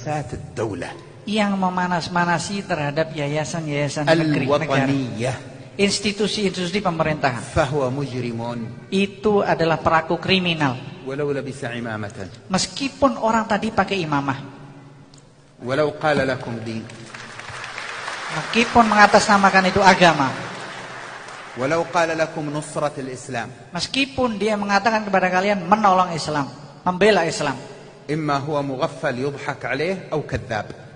مؤسسات الدولة yang memanas-manasi terhadap yayasan-yayasan negeri negara, الوطنية institusi-institusi pemerintahan, فهو مجرم itu adalah pelaku kriminal. ولو لبس عمامة Meskipun orang tadi pakai imamah, ولو قال لكم دين meskipun mengatasnamakan itu agama, ولو قال لكم نصرة الإسلام meskipun dia mengatakan kepada kalian menolong Islam, membela Islam, إما هو مغفل يضحك عليه أو كذاب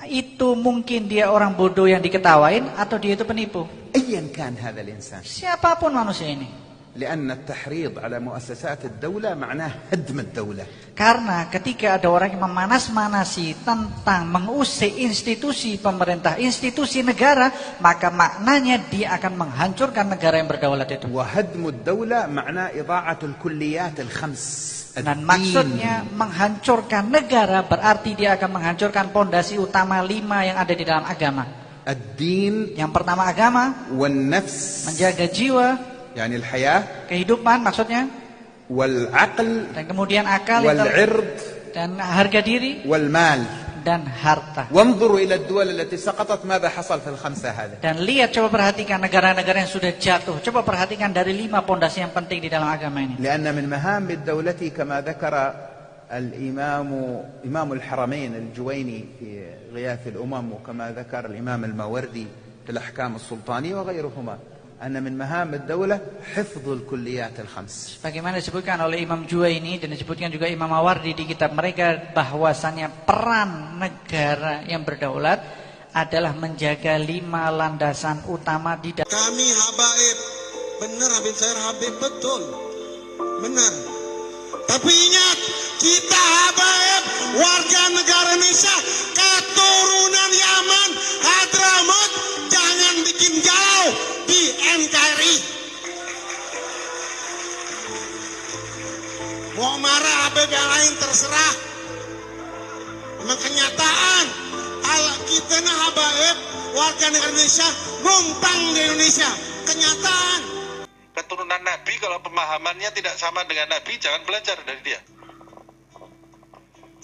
itu mungkin dia orang bodoh yang diketawain atau dia itu penipu. أيا كان هذا الإنسان Siapapun manusia ini. لأن التحريض على مؤسسات الدولة معناه هدم الدولة. Karena ketika ada orang yang memanas-manasi tentang mengusik institusi pemerintah, institusi negara, maka maknanya dia akan menghancurkan negara yang berdaulat itu. وهدم الدولة معناه إضاعة الكليات الخمس. Dan maksudnya menghancurkan negara berarti dia akan menghancurkan pondasi utama 5 yang ada di dalam agama. الدين Yang pertama agama, والنفس menjaga jiwa, يعني الحياة kehidupan maksudnya, والعقل dan kemudian akal, والعرض dan harga diri, والمال. dan harta. وانظروا إلى الدول التي سقطت ماذا حصل في الخمسة هذه. Dan lihat, coba perhatikan negara-negara yang sudah jatuh. Coba perhatikan dari 5 pondasi yang penting di dalam agama ini. لأن من مهام الدولة كما ذكر إمام الحرمين الجويني في غياث الأمم وكما ذكر الإمام الماوردي في الأحكام السلطانية وغيرهما أن من مهام الدولة حفظ الكليات الخمس. Bagaimana disebutkan oleh Imam Juwaini dan disebutkan juga Imam Mawardi di kitab mereka, bahwasannya peran negara yang berdaulat adalah menjaga 5 landasan utama di dalam. Kami habaib, benar Habib Syahir Habib, betul, benar. Tapi ingat, kita habaib warga negara Indonesia, keturunan Yaman, Hadramaut, jangan bikin galau di NKRI. Mau marah Habib yang lain terserah. Memang kenyataan, kita nah habaib warga negara Indonesia numpang di Indonesia. Kenyataan. Keturunan Nabi kalau pemahamannya tidak sama dengan Nabi, jangan belajar dari dia.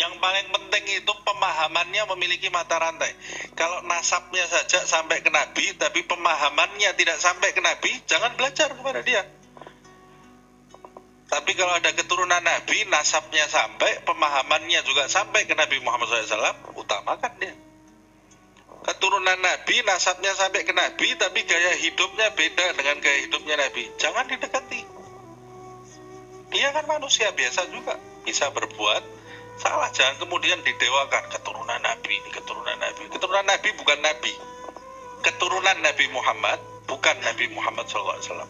Yang paling penting itu pemahamannya memiliki mata rantai. Kalau nasabnya saja sampai ke Nabi, tapi pemahamannya tidak sampai ke Nabi, jangan belajar kepada dia. Tapi kalau ada keturunan Nabi, nasabnya sampai, pemahamannya juga sampai ke Nabi Muhammad SAW, utamakan dia. Keturunan Nabi, nasabnya sampai ke Nabi, tapi gaya hidupnya beda dengan gaya hidupnya Nabi, jangan didekati. Dia kan manusia biasa juga, bisa berbuat salah, jangan kemudian didewakan. Keturunan Nabi ini, keturunan Nabi. Keturunan Nabi bukan Nabi. Keturunan Nabi Muhammad bukan Nabi Muhammad SAW.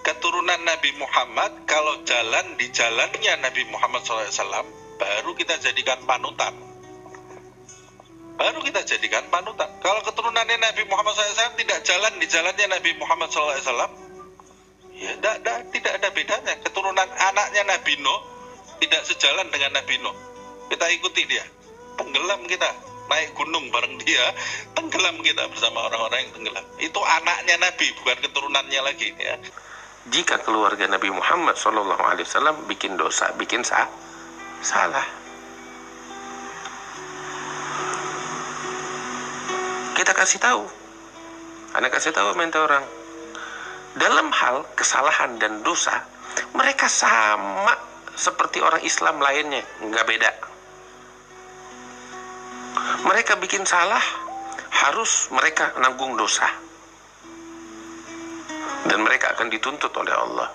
Keturunan Nabi Muhammad kalau jalan di jalannya Nabi Muhammad SAW, baru kita jadikan panutan. Baru kita jadikan panutan. Kalau keturunannya Nabi Muhammad SAW tidak jalan di jalannya Nabi Muhammad SAW, ya tidak ada bedanya. Keturunan anaknya Nabi Nuh tidak sejalan dengan Nabi Nuh, kita ikuti dia, tenggelam kita, naik gunung bareng dia, tenggelam kita bersama orang-orang yang tenggelam. Itu anaknya Nabi, bukan keturunannya lagi ya. Jika keluarga Nabi Muhammad SAW bikin dosa, bikin salah, kita kasih tahu. Anak kasih tahu sama orang. Dalam hal kesalahan dan dosa, mereka sama seperti orang Islam lainnya, nggak beda. Mereka bikin salah, harus mereka nanggung dosa. Dan mereka akan dituntut oleh Allah.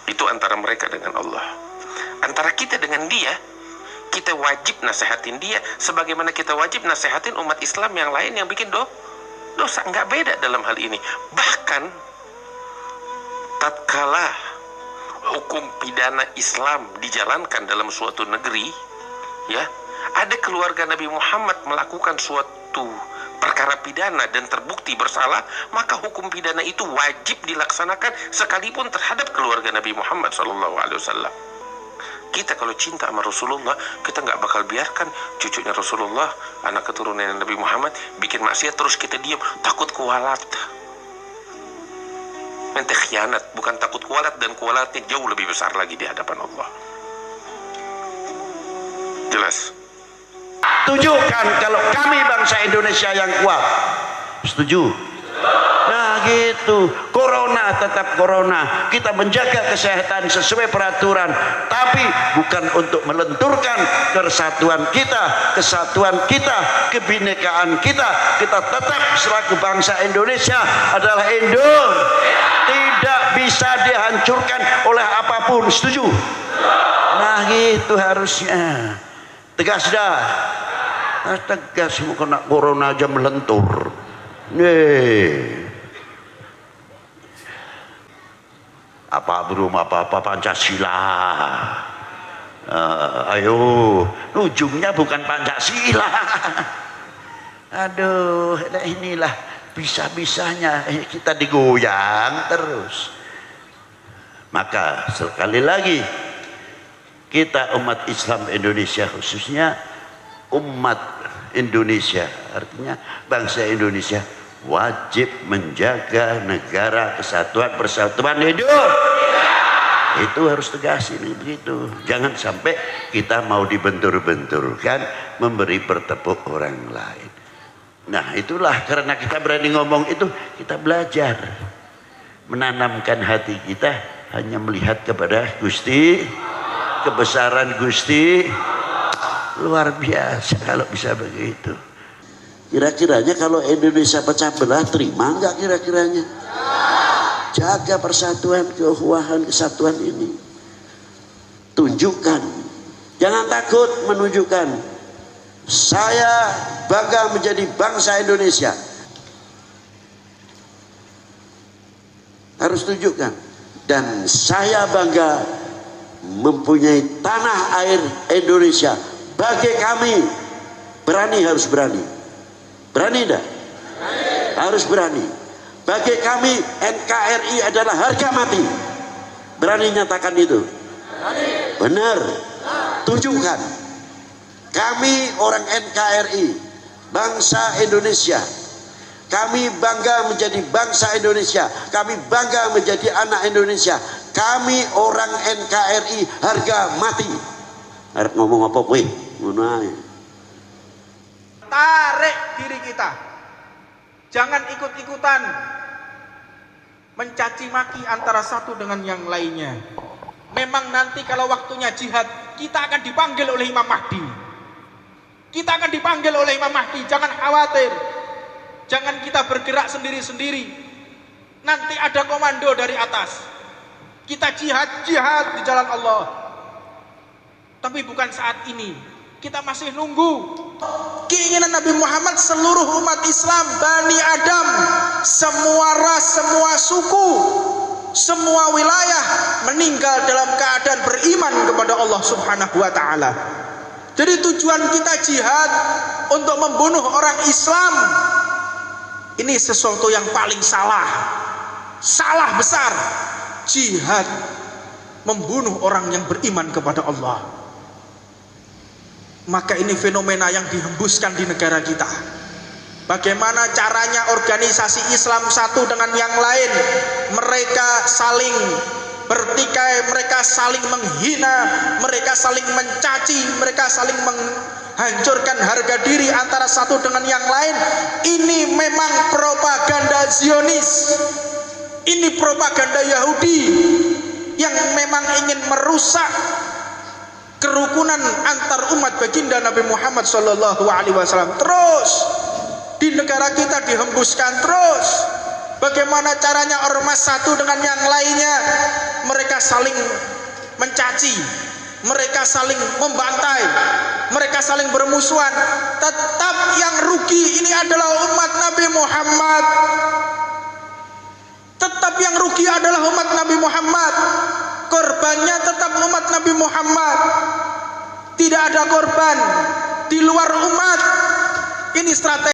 Itu antara mereka dengan Allah. Antara kita dengan dia, kita wajib nasihatin dia sebagaimana kita wajib nasihatin umat Islam yang lain yang bikin dosa. Nggak beda dalam hal ini. Bahkan tatkala hukum pidana Islam dijalankan dalam suatu negeri, ya, ada keluarga Nabi Muhammad melakukan suatu perkara pidana dan terbukti bersalah, maka hukum pidana itu wajib dilaksanakan sekalipun terhadap keluarga Nabi Muhammad SAW. Kita kalau cinta sama Rasulullah, kita nggak bakal biarkan cucunya Rasulullah, anak keturunan Nabi Muhammad, bikin maksiat terus kita diam, takut kualat. Nanti khianat, bukan takut kualat, dan kualatnya jauh lebih besar lagi di hadapan Allah. Jelas? Tunjukkan kalau kami bangsa Indonesia yang kuat. Setuju? Nah gitu. Corona tetap corona, kita menjaga kesehatan sesuai peraturan, tapi bukan untuk melenturkan kesatuan kita, kebinekaan kita. Kita tetap selaku bangsa Indonesia adalah tidak bisa dihancurkan oleh apapun. Setuju? Nah gitu harusnya. Tegas dah. Tegas, mau kena corona aja melentur. Apa Pancasila. Ayo, ujungnya bukan Pancasila. Aduh, inilah bisa-bisanya kita digoyang terus. Maka sekali lagi, kita umat Islam Indonesia, khususnya umat Indonesia, artinya bangsa Indonesia, wajib menjaga negara kesatuan persatuan hidup. Itu harus tegasin begitu. Jangan sampai kita mau dibentur-benturkan, memberi bertepuk orang lain. Nah itulah karena kita berani ngomong itu, kita belajar menanamkan hati kita hanya melihat kepada Gusti, kebesaran Gusti. Luar biasa kalau bisa begitu. Kira-kiranya kalau Indonesia pecah belah, terima enggak kira-kiranya? Jaga persatuan, keuhuhan, kesatuan ini. Tunjukkan. Jangan takut menunjukkan. Saya bangga menjadi bangsa Indonesia. Harus tunjukkan. Dan saya bangga mempunyai tanah air Indonesia. Bagi kami, berani, harus berani. Berani enggak? Harus berani. Bagi kami, NKRI adalah harga mati. Berani nyatakan itu? Benar. Tunjukkan. Kami orang NKRI, bangsa Indonesia. Kami bangga menjadi bangsa Indonesia. Kami bangga menjadi anak Indonesia. Kami orang NKRI harga mati. Harap ngomong apa kowe? Tarik diri kita. Jangan ikut-ikutan mencaci maki antara satu dengan yang lainnya. Memang nanti kalau waktunya jihad, kita akan dipanggil oleh Imam Mahdi. Kita akan dipanggil oleh Imam Mahdi. Jangan khawatir. Jangan kita bergerak sendiri-sendiri. Nanti ada komando dari atas. Kita jihad di jalan Allah. Tapi bukan saat ini. Kita masih nunggu. Keinginan Nabi Muhammad, seluruh umat Islam, Bani Adam, semua ras, semua suku, semua wilayah meninggal dalam keadaan beriman kepada Allah Subhanahu wa ta'ala. Jadi tujuan kita jihad untuk membunuh orang Islam, ini sesuatu yang paling salah. Salah besar. Jihad membunuh orang yang beriman kepada Allah. Maka ini fenomena yang dihembuskan di negara kita. Bagaimana caranya organisasi Islam satu dengan yang lain, mereka saling bertikai, mereka saling menghina, mereka saling mencaci, mereka saling menghancurkan harga diri antara satu dengan yang lain. Ini memang propaganda Zionis, ini propaganda Yahudi yang memang ingin merusak kerukunan antar umat baginda Nabi Muhammad SAW. Terus di negara kita dihembuskan terus. Bagaimana caranya ormas satu dengan yang lainnya, mereka saling mencaci, mereka saling membantai, mereka saling bermusuhan. Tetap yang rugi ini adalah umat Nabi Muhammad. Tetap yang rugi adalah umat Nabi Muhammad. Korbannya tetap umat Nabi Muhammad. Tidak ada korban di luar umat. Ini strategi